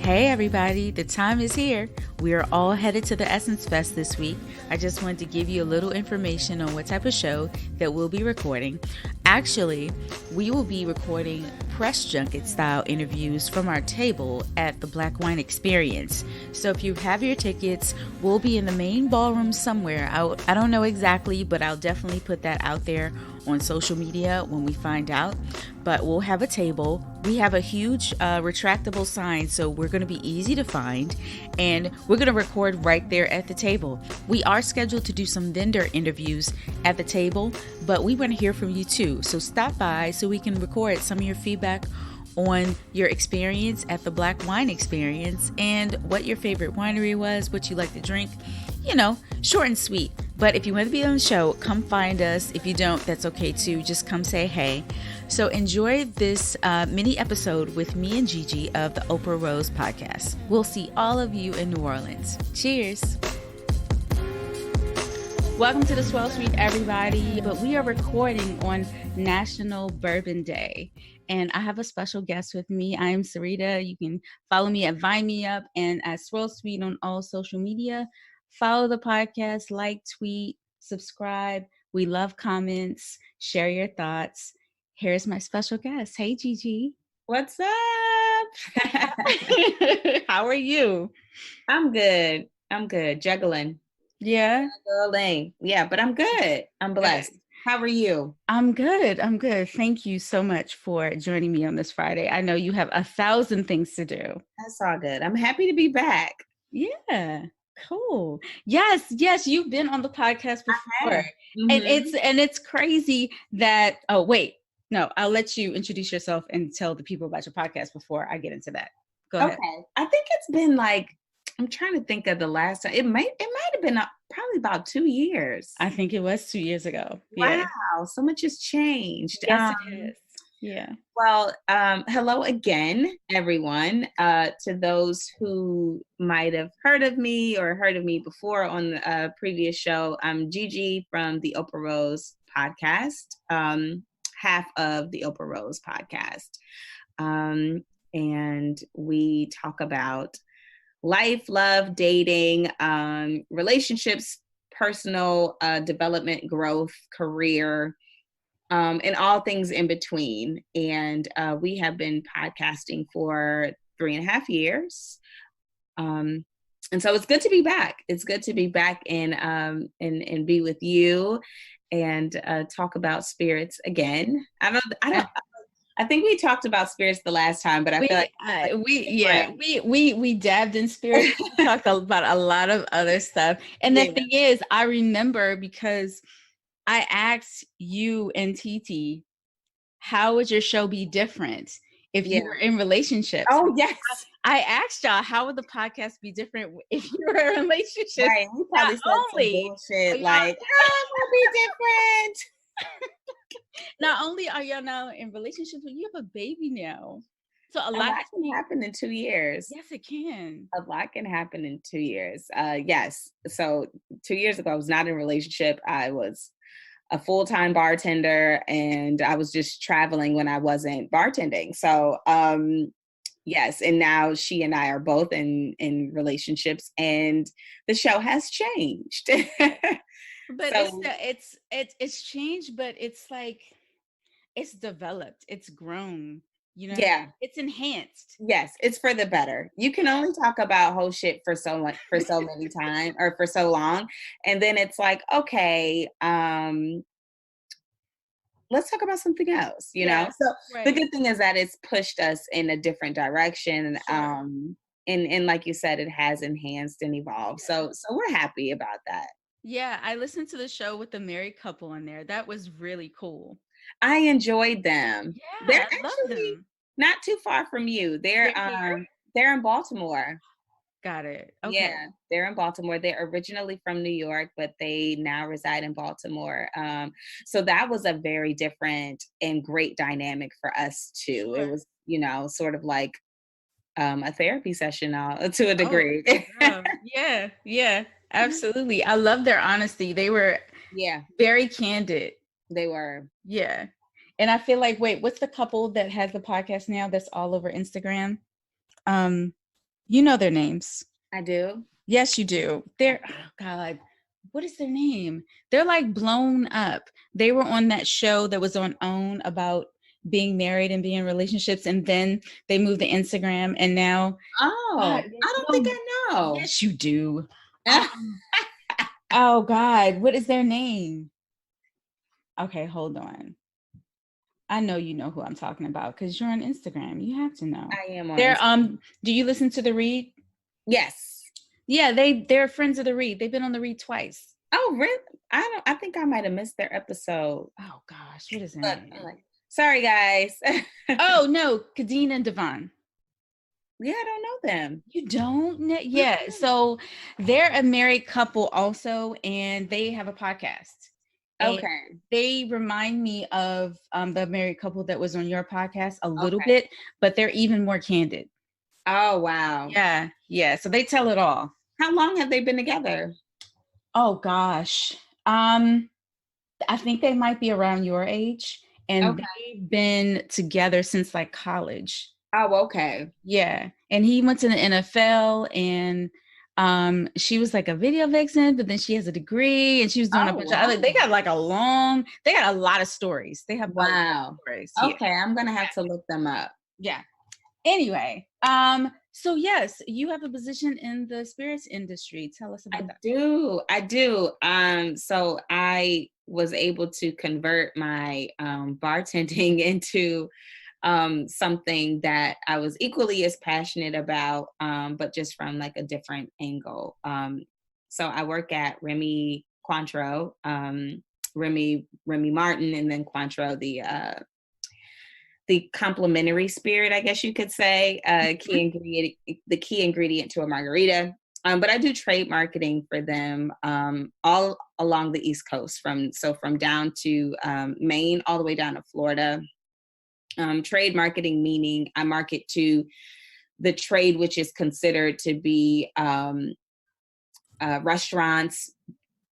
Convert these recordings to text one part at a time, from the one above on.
Hey everybody, the time is here. We are all headed to the Essence Fest this week. I just wanted to give you a little information on what type of show that we'll be recording. Actually, we will be recording press junket style interviews from our table at the Black Wine Experience. So if you have your tickets, we'll be in the main ballroom somewhere. I don't know exactly, but I'll definitely put that out there on social media when we find out. But we'll have a table. We have a huge retractable sign, so we're going to be easy to find, and we're going to record right there at the table. We are scheduled to do some vendor interviews at the table, but we want to hear from you too. So stop by so we can record some of your feedback on your experience at the Black Wine Experience and what your favorite winery was, what you like to drink. You know, short and sweet. But if you want to be on the show, come find us. If you don't, that's okay too. Just come say hey. So enjoy this mini episode with me and Gigi of the Oprah Rose podcast. We'll see all of you in New Orleans. Cheers. Welcome to the Swell Suite, everybody. But we are recording on National Bourbon Day. And I have a special guest with me. I am Sarita. You can follow me at Vine Me Up and at Swell Suite on all social media. Follow the podcast, like, tweet, subscribe. We love comments. Share your thoughts. Here's my special guest. Hey, Gigi. What's up? How are you? I'm good. Juggling. Yeah. Juggling. Yeah, but I'm good. I'm blessed. Good. How are you? I'm good. Thank you so much for joining me on this Friday. I know you have 1,000 things to do. That's all good. I'm happy to be back. Yeah. Cool. Yes, you've been on the podcast before. Mm-hmm. And it's crazy that I'll let you introduce yourself and tell the people about your podcast before I get into that. Go ahead. Okay. I think it's been I'm trying to think of the last time. It might have been probably about 2 years. I think it was 2 years ago. Wow. Yeah. So much has changed. Yes, it is. Yeah. Well, hello again, everyone. To those who might have heard of me or heard of me before on the previous show, I'm Gigi from the Oprah Rose podcast, half of the Oprah Rose podcast. And we talk about life, love, dating, relationships, personal development, growth, career, and all things in between. And we have been podcasting for 3.5 years. And so it's good to be back. It's good to be back and be with you and talk about spirits again. I think we talked about spirits the last time, but I feel like we dabbed in spirits. We talked about a lot of other stuff. And the thing is, I remember because I asked you and Titi, how would your show be different if you were in relationships? Oh, yes. I asked y'all, how would the podcast be different if you were in relationships? Right. We probably said some bullshit like, it would be different. Not only are y'all now in relationships, but you have a baby now. So a lot can happen in 2 years. Yes, it can. A lot can happen in 2 years. Yes. So 2 years ago, I was not in a relationship. I was a full-time bartender and I was just traveling when I wasn't bartending. So, yes. And now she and I are both in relationships and the show has changed. But it's changed, but it's like, it's developed, it's grown, you know? Yeah. It's enhanced. Yes. It's for the better. You can only talk about whole shit for so many times or for so long. And then it's like, okay, let's talk about something else, you know? So The good thing is that it's pushed us in a different direction. Sure. And like you said, it has enhanced and evolved. So we're happy about that. Yeah, I listened to the show with the married couple in there. That was really cool. I enjoyed them. Yeah, they're I love actually them. Not too far from you. They're in Baltimore. Got it. Okay. Yeah, they're in Baltimore. They're originally from New York, but they now reside in Baltimore. So that was a very different and great dynamic for us too. Sure. It was, sort of like a therapy session to a degree. Oh, yeah. Absolutely. I love their honesty. They were very candid. They were. Yeah. And I feel like, what's the couple that has the podcast now that's all over Instagram? You know their names. I do. Yes, you do. They're, oh God, what is their name? They're like blown up. They were on that show that was on OWN about being married and being in relationships. And then they moved to Instagram. And now, God, Oh, I don't think no, I know. yes, you do. Oh God, what is their name? Okay, hold on. I know you know who I'm talking about because you're on Instagram. You have to know. I am on They're Instagram. do you listen to the Read? Yes. Yeah, they're friends of the Read. They've been on the Read twice. Oh, really? I think I might have missed their episode. Oh gosh, what is their Look, name? I'm like, sorry guys. Oh no, Kadeen and Devon. Yeah, I don't know them. You don't know? Yeah. So they're a married couple also, and they have a podcast. And Okay. they remind me of the married couple that was on your podcast a little Okay. bit, but they're even more candid. Oh, wow. Yeah. Yeah. So they tell it all. How long have they been together? Oh gosh. I think they might be around your age, and Okay. they've been together since like college. Oh, okay. Yeah. And he went to the NFL, and she was like a video vixen, but then she has a degree and she was doing a Oh, bunch of wow. other, they got like they got a lot of stories. They have a lot of Wow. stories. Yeah. Okay, I'm gonna have to look them up. Yeah. Anyway, so yes, you have a position in the spirits industry. Tell us about I that. do. I do. So I was able to convert my bartending into something that I was equally as passionate about, but just from like a different angle. So I work at Remy Cointreau, Remy Martin, and then Cointreau, the complementary spirit, I guess you could say, the key ingredient to a margarita. But I do trade marketing for them all along the East Coast, from down to Maine all the way down to Florida. Trade marketing meaning I market to the trade, which is considered to be restaurants,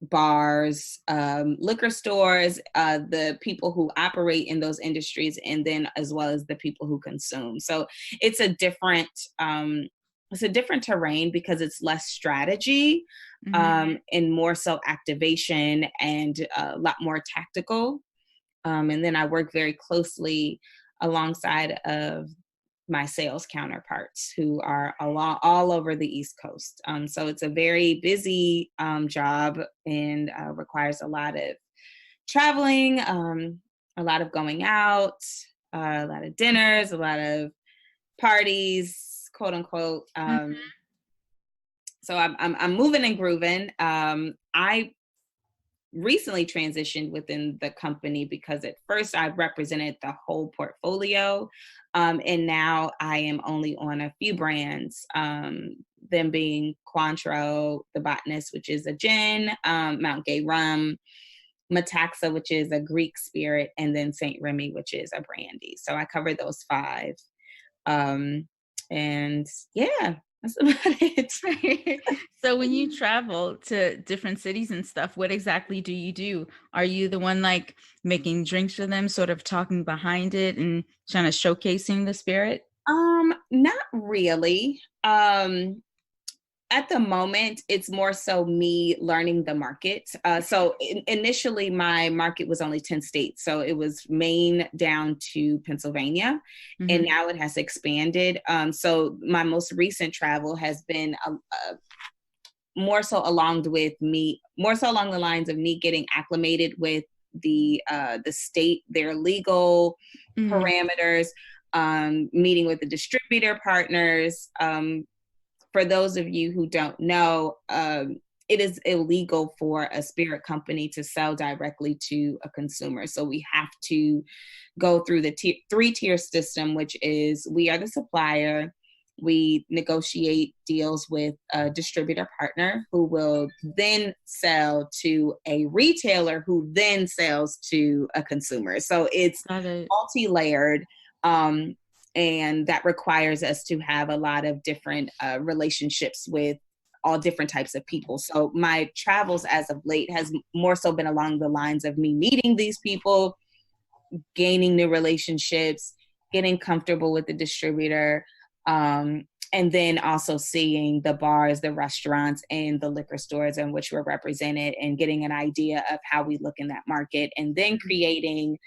bars, liquor stores, the people who operate in those industries, and then as well as the people who consume. So it's a different terrain because it's less strategy, and more so activation, and a lot more tactical. And then I work very closely alongside of my sales counterparts who are all over the East Coast. So it's a very busy job, and requires a lot of traveling, a lot of going out, a lot of dinners, a lot of parties, quote unquote. So I'm moving and grooving. I recently transitioned within the company because at first I represented the whole portfolio, and now I am only on a few brands, them being Cointreau, the Botanist, which is a gin, Mount Gay rum, Metaxa, which is a Greek spirit, and then Saint Remy, which is a brandy. So I cover those five. And yeah, that's about it. So when you travel to different cities and stuff, what exactly do you do? Are you the one like making drinks for them, sort of talking behind it and trying to showcasing the spirit? Not really. At the moment, it's more so me learning the market. So initially, my market was only 10 states. So it was Maine down to Pennsylvania, and now it has expanded. So my most recent travel has been more so along the lines of me getting acclimated with the state, their legal parameters, meeting with the distributor partners. For those of you who don't know, it is illegal for a spirit company to sell directly to a consumer. So we have to go through the three-tier system, which is we are the supplier. We negotiate deals with a distributor partner who will then sell to a retailer who then sells to a consumer. So it's multi-layered. And that requires us to have a lot of different relationships with all different types of people. So my travels as of late has more so been along the lines of me meeting these people, gaining new relationships, getting comfortable with the distributor, and then also seeing the bars, the restaurants, and the liquor stores in which we're represented, and getting an idea of how we look in that market, and then creating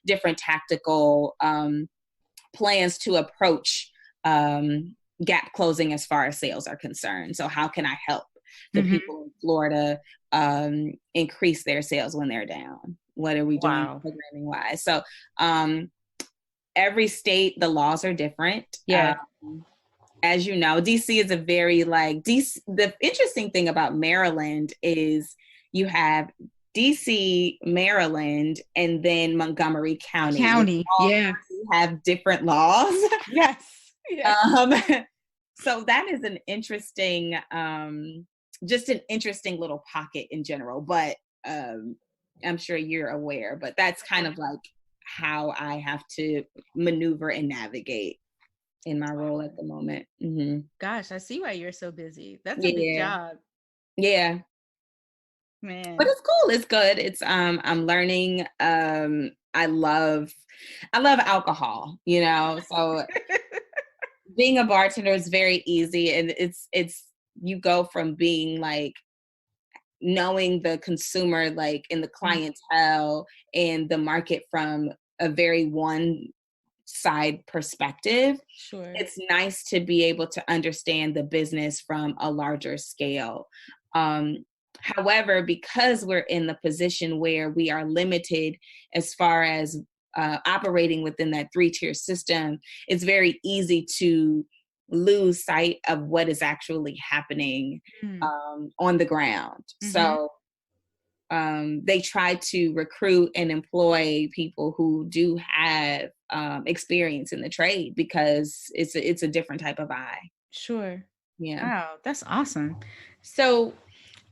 different tactical plans to approach gap closing as far as sales are concerned. So how can I help the people in Florida increase their sales when they're down? What are we doing programming wise? So every state, the laws are different. Yeah. As you know, DC is a very like DC. The interesting thing about Maryland is you have DC, Maryland, and then Montgomery County. Yeah. Have different laws. Yes. So that is an interesting, just an interesting little pocket in general, but I'm sure you're aware, but that's kind of like how I have to maneuver and navigate in my role at the moment. Gosh, I see why you're so busy. That's a big job. Yeah. Man. But it's cool. It's good. It's I'm learning. I love alcohol, you know. So being a bartender is very easy, and it's you go from being like knowing the consumer, like in the clientele and the market from a very one side perspective. Sure. It's nice to be able to understand the business from a larger scale. However, because we're in the position where we are limited as far as operating within that 3-tier system, it's very easy to lose sight of what is actually happening on the ground. So they try to recruit and employ people who do have experience in the trade because it's a different type of eye. Sure. Yeah. Wow, that's awesome. So,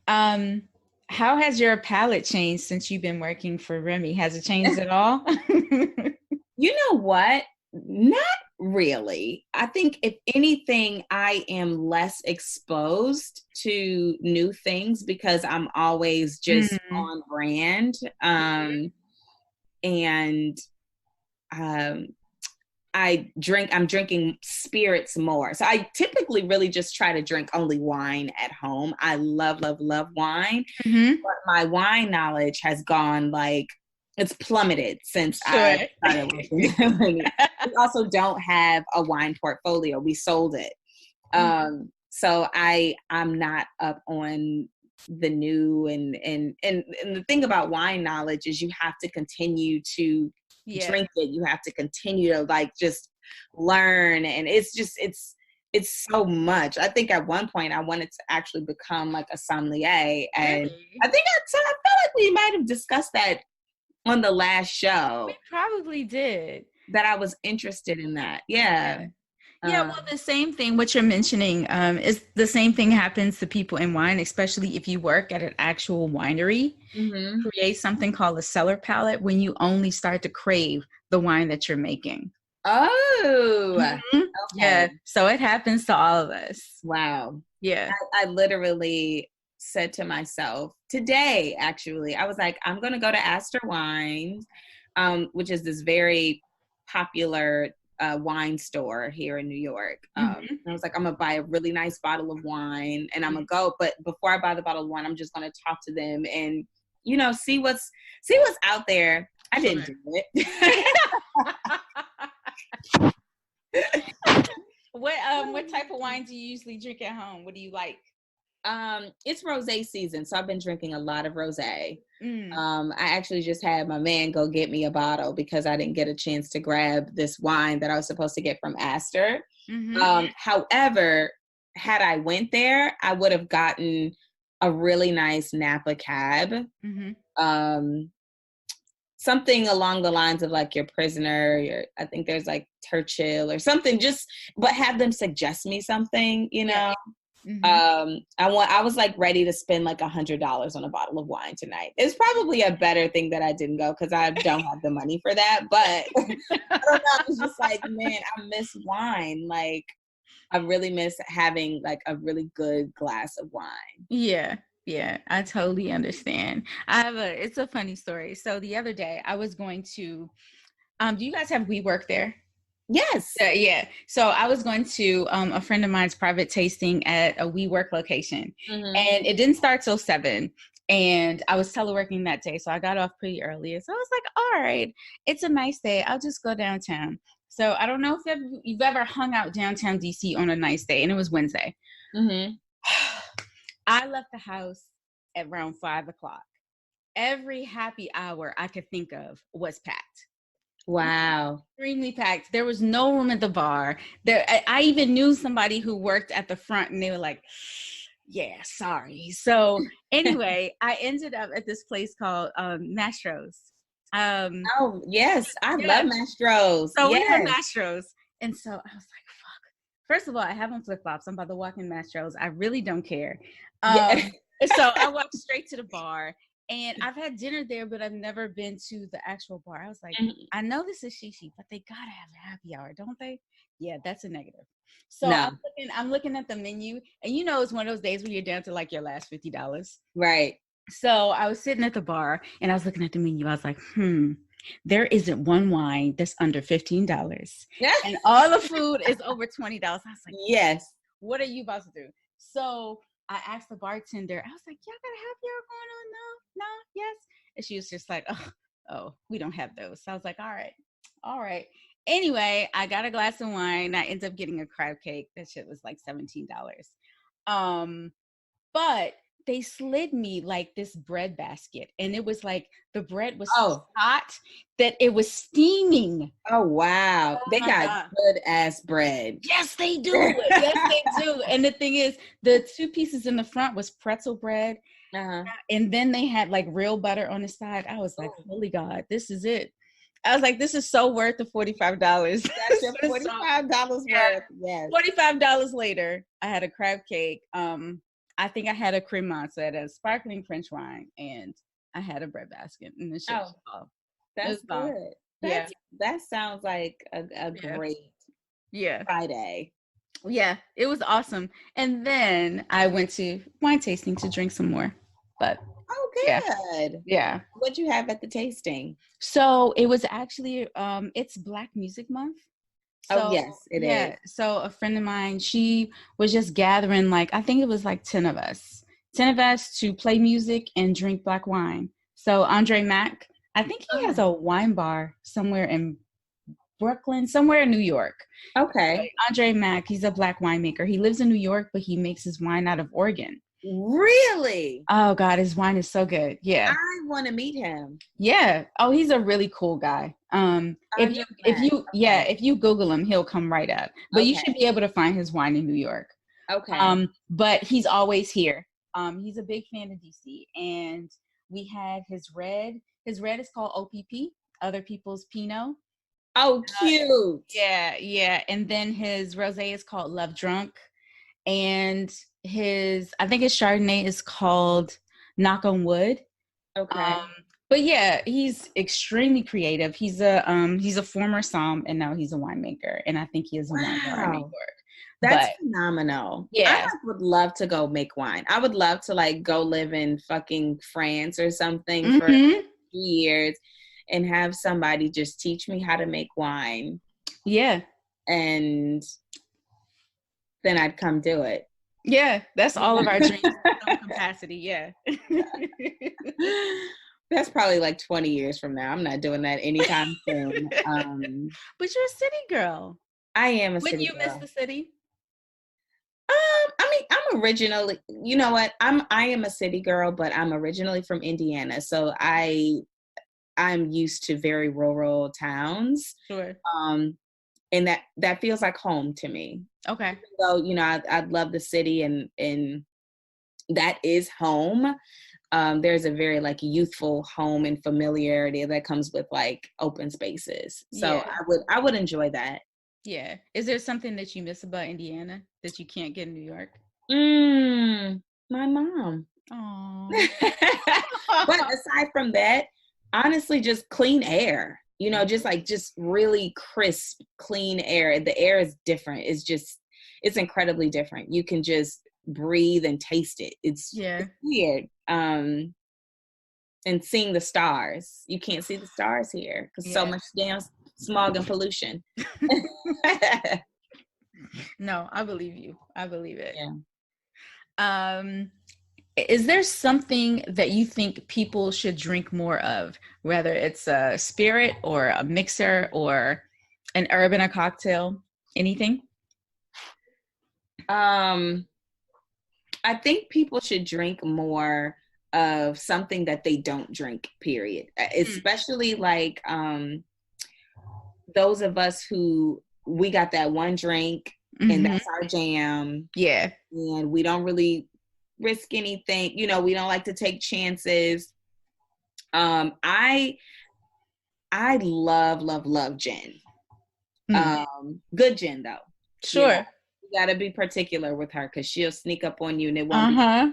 how has your palate changed since you've been working for Remy? Has it changed at all? You know what? Not really. I think if anything, I am less exposed to new things because I'm always just on brand. I'm drinking spirits more. So I typically really just try to drink only wine at home. I love, love, love wine. But my wine knowledge has gone like, it's plummeted since I started working. We also don't have a wine portfolio. We sold it. So I'm not up on the new and the thing about wine knowledge is you have to continue to drink it. You have to continue to like just learn, and it's so much. I think at one point I wanted to actually become like a sommelier, and I think I felt like we might have discussed that on the last show. We probably did. That I was interested in that. Yeah. Well, the same thing, what you're mentioning, is the same thing happens to people in wine, especially if you work at an actual winery. Create something called a cellar palate when you only start to crave the wine that you're making. Oh, okay. Yeah. So it happens to all of us. Wow. Yeah. I literally said to myself today, actually, I was like, I'm going to go to Astor Wines, which is this very popular wine store here in New York. I was like, I'm gonna buy a really nice bottle of wine and I'm gonna go, but before I buy the bottle of wine, I'm just gonna talk to them and, you know, see what's out there. I didn't do it. What type of wine do you usually drink at home? What do you like? It's rosé season, so I've been drinking a lot of rosé. I actually just had my man go get me a bottle because I didn't get a chance to grab this wine that I was supposed to get from Astor. However, had I went there, I would have gotten a really nice Napa Cab. Something along the lines of like your Prisoner, I think there's like Churchill or something, but have them suggest me something, you know. I was like ready to spend like $100 on a bottle of wine tonight. It's probably a better thing that I didn't go because I don't have the money for that. But I don't know. I was just like, man, I miss wine. Like, I really miss having like a really good glass of wine. Yeah, I totally understand. It's a funny story. So the other day I was going to, do you guys have WeWork there? Yes. Yeah. So I was going to a friend of mine's private tasting at a WeWork location, Mm-hmm. and it didn't start till 7. And I was teleworking that day, so I got off pretty early. So I was like, all right, it's a nice day. I'll just go downtown. So I don't know if you've ever hung out downtown DC on a nice day, and it was Wednesday. Mm-hmm. I left the house at around 5 o'clock. Every happy hour I could think of was packed. Wow. Extremely packed. There was no room at the bar. I even knew somebody who worked at the front, and they were like, "Yeah, sorry." So anyway, I ended up at this place called Mastro's. Oh, yes. I love Yeah. Mastros. So we had Yes. Mastro's, and so I was like, "Fuck." First of all, I have on flip flops. I'm about to walk in Mastro's. I really don't care. Yeah. So I walked straight to the bar, and I've had dinner there, but I've never been to the actual bar. I was like, I know this is shishi, but they gotta have a happy hour, don't they? Yeah, that's a negative. So No. I'm looking at the menu, and it's one of those days where you're down to like your last $50. Right. So I was sitting at the bar, and I was looking at the menu. I was like, there isn't one wine that's under $15, and all the food is over $20. I was like, Yes. what are you about to do? So I asked the bartender, I was like, y'all got a happy hour going on? No, yes. And she was just like, oh, we don't have those. So I was like, all right. Anyway, I got a glass of wine. I ended up getting a crab cake. That shit was like $17. But they slid me like this bread basket, and it was like the bread was so hot that it was steaming. Oh, wow. Oh They my got God. good ass bread. Yes, they do. Yes, they do. And the thing is, the 2 pieces in the front was pretzel bread, Uh-huh. and then they had like real butter on the side. I was like, holy God, this is it. I was like, this is so worth the $45. That's your $45 worth. Yes. $45 later, I had a crab cake. I think I had a cremance, a sparkling French wine, and I had a bread basket. And the shit was off. That's good. That sounds like a great Friday. Yeah, it was awesome. And then I went to wine tasting to drink some more. But good. Yeah. What'd you have at the tasting? So it was actually it's Black Music Month. So, yes, it is. So a friend of mine, she was just gathering I think it was like 10 of us to play music and drink Black wine. So Andre Mack, I think he has a wine bar somewhere in Brooklyn, somewhere in New York. Okay. Andre Mack, he's a Black winemaker. He lives in New York, but he makes his wine out of Oregon. Really? Oh God, his wine is so good. Yeah. I want to meet him. Yeah. Oh, he's a really cool guy. If you Google him, he'll come right up. But you should be able to find his wine in New York. Okay. But he's always here. He's a big fan of DC, and we had his red. His red is called OPP, Other People's Pinot. Oh, cute. Yeah. And then his rosé is called Love Drunk, and I think his Chardonnay is called Knock on Wood. Okay. But yeah, he's extremely creative. He's a former somm, and now he's a winemaker, and I think he is a winemaker in New York. That's phenomenal. Yeah. I would love to go make wine. I would love to go live in fucking France or something for 2 years and have somebody just teach me how to make wine. Yeah. And then I'd come do it. Yeah, that's all of our dreams in some capacity. Yeah. That's probably 20 years from now. I'm not doing that anytime soon. But you're a city girl. I am a city girl. Wouldn't you miss the city? I mean, I'm originally, you know what? I am a city girl, but I'm originally from Indiana. So I'm used to very rural towns. Sure. And that feels like home to me. Okay. So, I'd love the city and that is home. There's a very youthful home and familiarity that comes with open spaces. So I would enjoy that. Yeah. Is there something that you miss about Indiana that you can't get in New York? My mom. Aww. But aside from that, honestly, just clean air. Just really crisp, clean air. The air is different. It's incredibly different. You can just breathe and taste it. It's weird. And seeing the stars. You can't see the stars here because so much damn smog and pollution. No, I believe you. I believe it. Yeah. Is there something that you think people should drink more of, whether it's a spirit or a mixer or an herb in a cocktail? Anything? I think people should drink more of something that they don't drink, period. Especially like those of us who we got that one drink and that's our jam. Yeah. And we don't really risk anything. You know, we don't like to take chances. I love gin. Good gin though. Sure. You know, you gotta be particular with her because she'll sneak up on you and it won't be.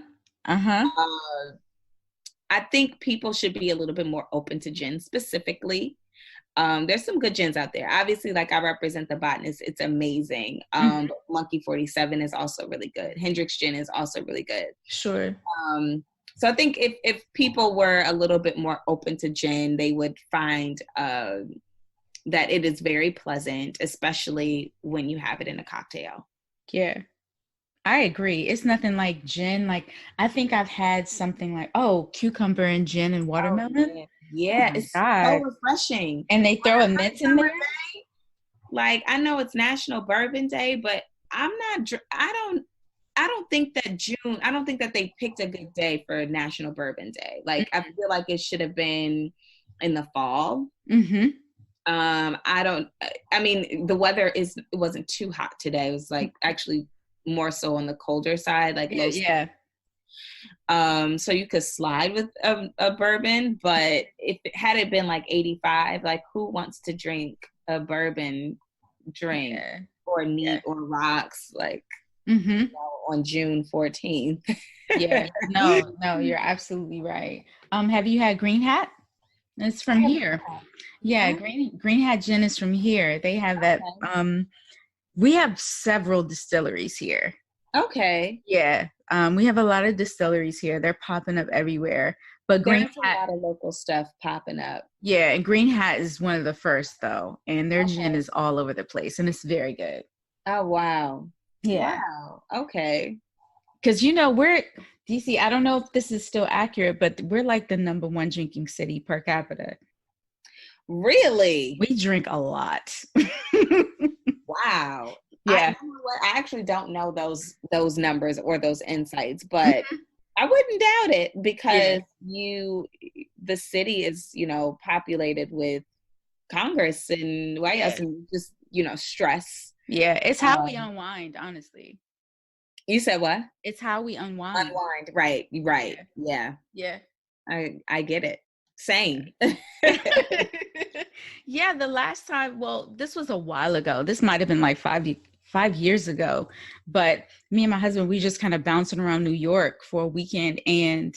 I think people should be a little bit more open to gin specifically. There's some good gins out there. Obviously, like I represent the Botanist, it's amazing. Monkey 47 is also really good. Hendrick's gin is also really good. Sure. So I think if people were a little bit more open to gin, they would find that it is very pleasant, especially when you have it in a cocktail. Yeah, I agree. It's nothing like gin. Like, I think I've had something like, cucumber and gin and watermelon. Yeah, it's so refreshing. And they throw a mint in there. Like, I know it's National Bourbon Day, but I don't think that they picked a good day for National Bourbon Day. Like, I feel like it should have been in the fall. The weather it wasn't too hot today. It was like actually more so on the colder side. Like, so you could slide with a bourbon, but if it had it been like 85, like who wants to drink a bourbon drink or neat or rocks like on June 14th? No, you're absolutely right. Have you had Green Hat? It's from here. Yeah, Green Hat Gin is from here. They have that. We have several distilleries here. Okay. Yeah. We have a lot of distilleries here. They're popping up everywhere. But There's a lot of local stuff popping up. Yeah, and Green Hat is one of the first though. And their gin is all over the place and it's very good. Oh wow. Yeah. Wow. Okay. Because we're DC, I don't know if this is still accurate, but we're like the number one drinking city per capita. Really? We drink a lot. Wow. Yeah. I actually don't know those numbers or those insights, but I wouldn't doubt it because the city is, populated with Congress and White House and just, stress. Yeah. It's how we unwind, honestly. You said what? It's how we unwind. Right. Yeah. Yeah. I get it. Same. Yeah, the last time, this was a while ago. This might have been like 5 years ago. But me and my husband, we just kind of bouncing around New York for a weekend. And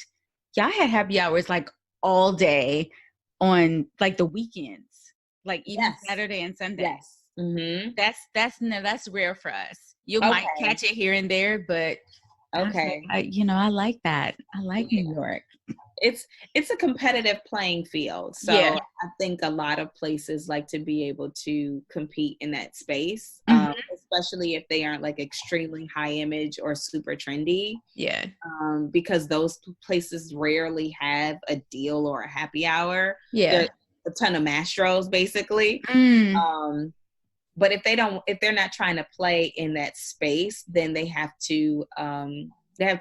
y'all had happy hours like all day on like the weekends, like even Saturday and Sunday. Yes. Mm-hmm. That's rare for us. You might catch it here and there, but I like that. I like New York. It's a competitive playing field. So I think a lot of places like to be able to compete in that space, especially if they aren't like extremely high image or super trendy. Yeah. Because those places rarely have a deal or a happy hour. Yeah. There's a ton of mastros basically. But if they're not trying to play in that space, then they have to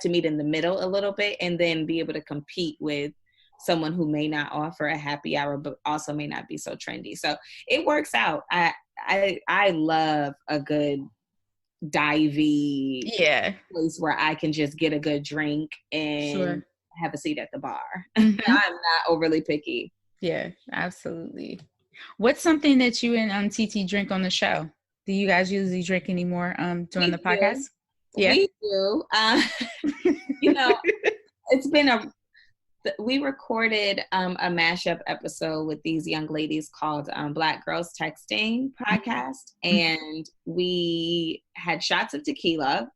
meet in the middle a little bit and then be able to compete with someone who may not offer a happy hour, but also may not be so trendy. So it works out. I love a good divey place where I can just get a good drink and have a seat at the bar. I'm not overly picky. Yeah, absolutely. What's something that you and TT drink on the show? Do you guys usually drink anymore during the podcast? Yeah. We do. It's been we recorded a mashup episode with these young ladies called Black Girls Texting Podcast. And we had shots of tequila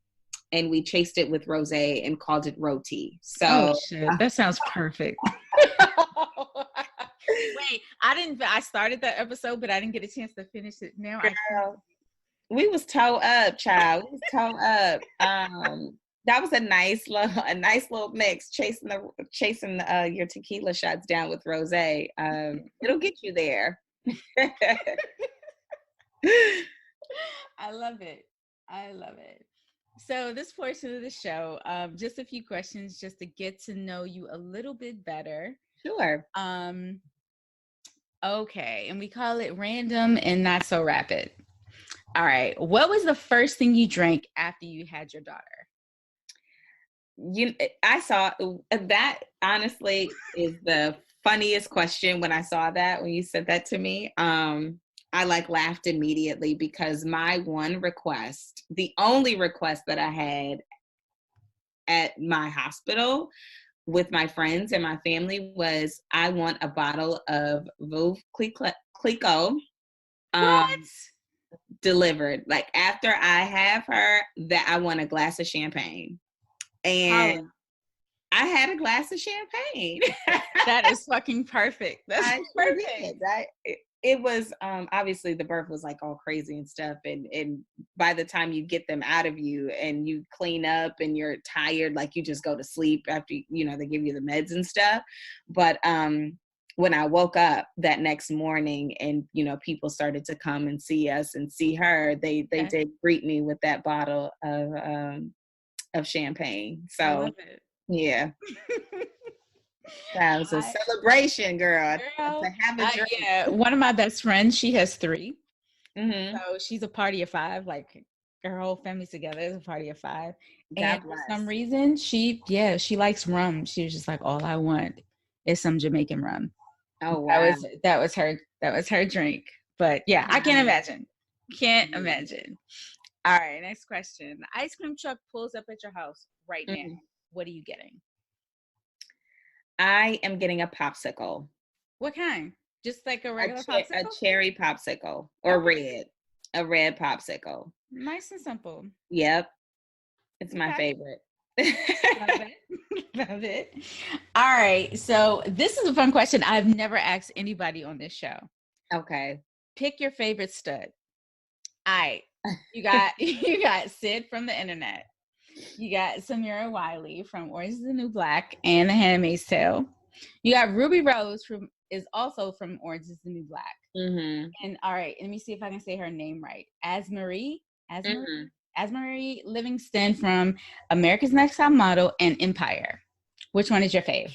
and we chased it with rosé and called it roti. So that sounds perfect. Wait, I started that episode, but I didn't get a chance to finish it. Now I can. Girl, we was toe up, child. We was toe up. That was a nice little mix, chasing your tequila shots down with rosé. It'll get you there. I love it. I love it. So this portion of the show, just a few questions just to get to know you a little bit better. Sure. Okay, and we call it random and not so rapid. All right. What was the first thing you drank after you had your daughter? I saw that, honestly, is the funniest question when I saw that, when you said that to me. I laughed immediately because my one request, the only request that I had at my hospital with my friends and my family was, I want a bottle of Veuve Clicquot delivered. Like, after I have her, that I want a glass of champagne. And I had a glass of champagne. That is fucking perfect. That's perfect. It was, obviously the birth was like all crazy and stuff. And by the time you get them out of you and you clean up and you're tired, like you just go to sleep after, they give you the meds and stuff. But when I woke up that next morning and, people started to come and see us and see her, they did greet me with that bottle of champagne. So, I love it. Yeah. That was a celebration, girl. To have a drink. Yeah, one of my best friends, she has 3. Mm-hmm. So she's a party of 5. Like, her whole family's together is a party of 5. And for some reason, she likes rum. She was just like, all I want is some Jamaican rum. Oh wow. That was her drink. But yeah, I can't imagine. Can't imagine. All right, next question. The ice cream truck pulls up at your house right now. What are you getting? I am getting a popsicle. What kind? Just like a regular popsicle? A cherry popsicle, or red. A red popsicle. Nice and simple. Yep. It's my favorite. Love it. Love it. All right. So this is a fun question I've never asked anybody on this show. Okay. Pick your favorite stud. All right. You got Sid from the internet. You got Samira Wiley from Orange is the New Black and The Handmaid's Tale. You got Ruby Rose is also from Orange is the New Black. Mm-hmm. And all right, let me see if I can say her name right. Asmarie Livingston from America's Next Top Model and Empire. Which one is your fave?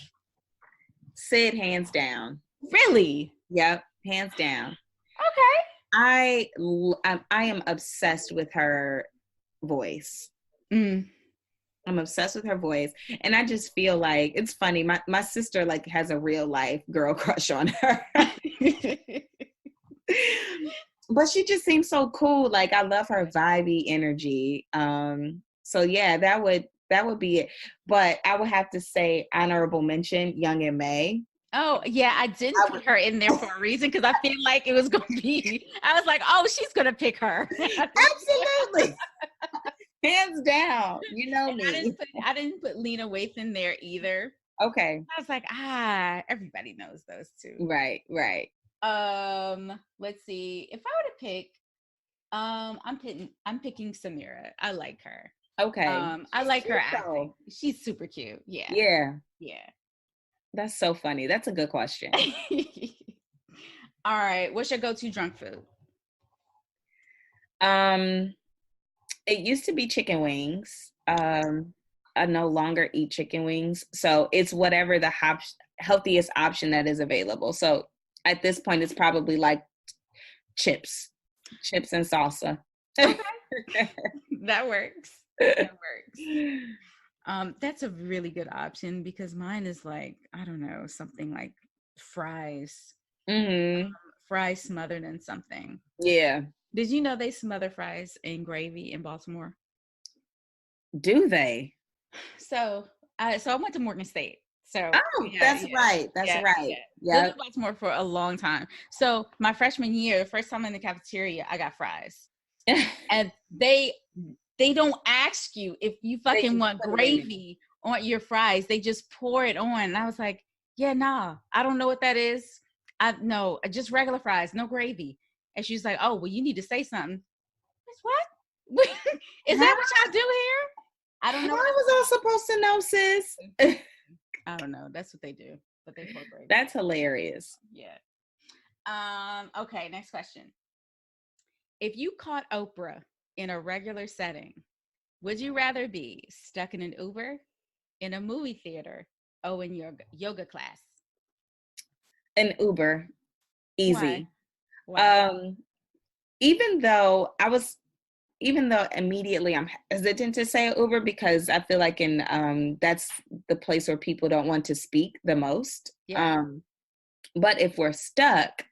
Sid, hands down. Really? Yep, hands down. Okay. I am obsessed with her voice. I'm obsessed with her voice, and I just feel like it's funny. My sister has a real life girl crush on her, but she just seems so cool. Like, I love her vibey energy. So yeah, that would be it. But I would have to say honorable mention, Young and May. Oh, yeah, I didn't put her in there for a reason because I feel like it was going to be, I was like, oh, she's going to pick her. Absolutely. Hands down. You know me. I didn't put Lena Waithe in there either. Okay. I was like, everybody knows those two. Right. Let's see. If I were to pick, I'm picking Samira. I like her. Okay. I like her acting. She's super cute. Yeah. Yeah. That's so funny. That's a good question. All right. What's your go-to drunk food? It used to be chicken wings. I no longer eat chicken wings. So it's whatever the healthiest option that is available. So at this point, it's probably like chips and salsa. Okay. That works. That's a really good option because mine is like, I don't know, something like fries. Mm-hmm. Fries smothered in something. Yeah. Did you know they smother fries in gravy in Baltimore? Do they? So I went to Morgan State. So that's right. Yeah. Lived in Baltimore for a long time. So my freshman year, the first time in the cafeteria, I got fries. And they don't ask you if you fucking want gravy on your fries. They just pour it on. And I was like, yeah, nah, I don't know what that is. No, just regular fries, no gravy. And she's like, oh, well, you need to say something. What? Is that what y'all do here? I don't know. I was all supposed to know, sis. I don't know. That's what they do, but they pour gravy. That's hilarious. Yeah. Okay, next question. If you caught Oprah in a regular setting, would you rather be stuck in an Uber, in a movie theater, or in your yoga class? An Uber. Easy. Why? Even though immediately I'm hesitant to say Uber because I feel like that's the place where people don't want to speak the most. Yeah. But if we're stuck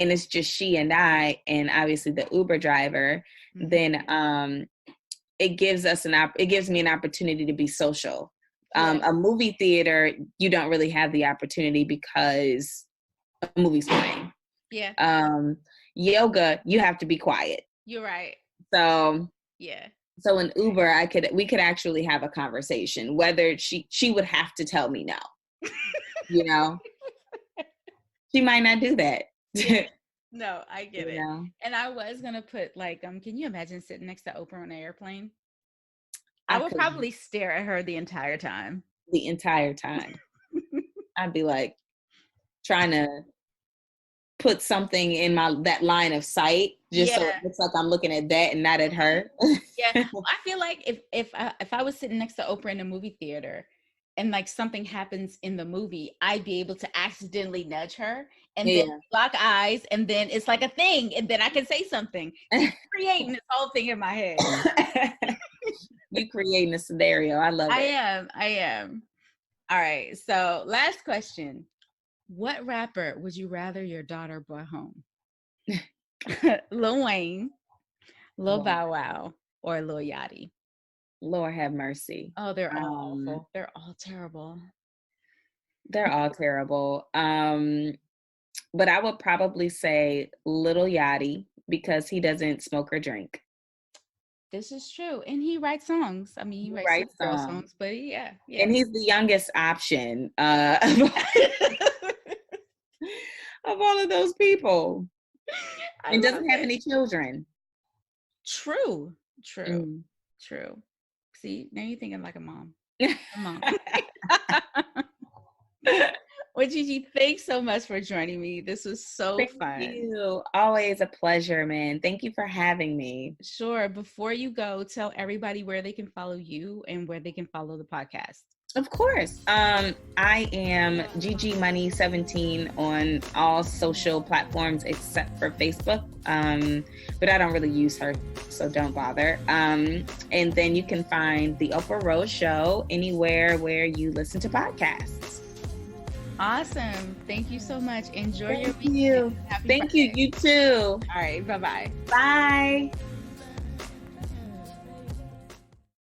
and it's just she and I, and obviously the Uber driver, then it gives me an opportunity to be social. A movie theater, you don't really have the opportunity because a movie's playing. Yeah. Yoga, you have to be quiet. You're right. So yeah. So in Uber, we could actually have a conversation. Whether she would have to tell me no. You know, she might not do that. Yeah. No, I get it. Know? And I was gonna put like, can you imagine sitting next to Oprah on an airplane? I would probably stare at her the entire time. The entire time. I'd be like trying to put something in that line of sight just so it looks like I'm looking at that and not at her. Yeah. I feel like if I was sitting next to Oprah in a movie theater and like something happens in the movie, I'd be able to accidentally nudge her and then lock eyes, and then it's like a thing, and then I can say something. Creating this whole thing in my head. You creating a scenario. I love it. I am. All right. So last question. What rapper would you rather your daughter brought home? Lil Wayne, Lil Bow Wow, or Lil Yachty? Lord have mercy. Oh, they're all awful. They're all terrible. They're all terrible. But I would probably say Lil Yachty because he doesn't smoke or drink. This is true. And he writes songs. I mean, he writes songs, but yeah. And he's the youngest option of all of those people. And doesn't have any children. True. See, now you're thinking like a mom. Well, Gigi, thanks so much for joining me. This was so fun. Thank you. Always a pleasure, man. Thank you for having me. Sure. Before you go, tell everybody where they can follow you and where they can follow the podcast. Of course. I am Gigi Money 17 on all social platforms except for Facebook. But I don't really use her, so don't bother. And then you can find the Oprah Rose Show anywhere where you listen to podcasts. Awesome. Thank you so much. Enjoy your weekend. Thank you. You too. All right. Bye-bye. Bye.